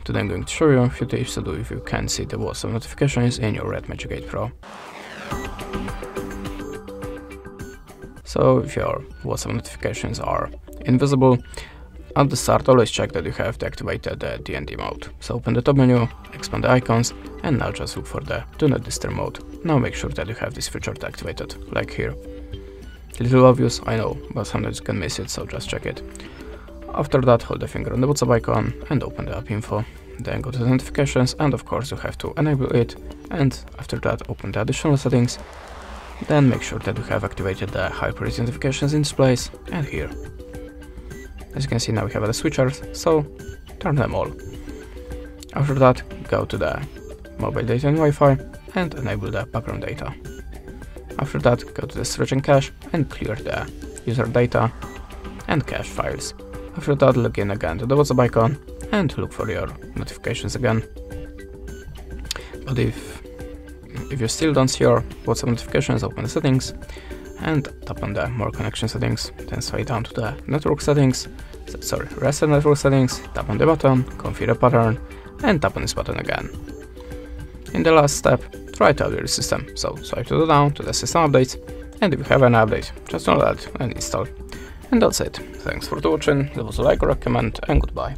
Today I'm going to show you a few tips to do if you can't see the WhatsApp notifications in your Red Magic 8 Pro. So if your WhatsApp notifications are invisible, at the start always check that you have activated the DND mode. So open the top menu, expand the icons, and now just look for the Do Not Disturb mode. Now make sure that you have this feature activated, like here. Little obvious, I know, but sometimes you can miss it, so just check it. After that, hold the finger on the WhatsApp icon and open the app info. Then go to the notifications, and of course you have to enable it, and after that open the additional settings. Then make sure that you have activated the high priority notifications in displays, and here. As you can see, now we have the switchers, so turn them all. After that, go to the mobile data and Wi-Fi and enable the background data. After that, go to the storage and cache and clear the user data and cache files. After that, log in again to the WhatsApp icon and look for your notifications again. But if you still don't see your WhatsApp notifications, open the settings and tap on the More Connection settings, then swipe down to the Network settings, Reset Network settings, tap on the button, configure a pattern, and tap on this button again. In the last step, try to update the system, so swipe to the down to the system updates, and if you have an update, just download and install. And that's it. Thanks for watching, leave us a like or a comment, and goodbye.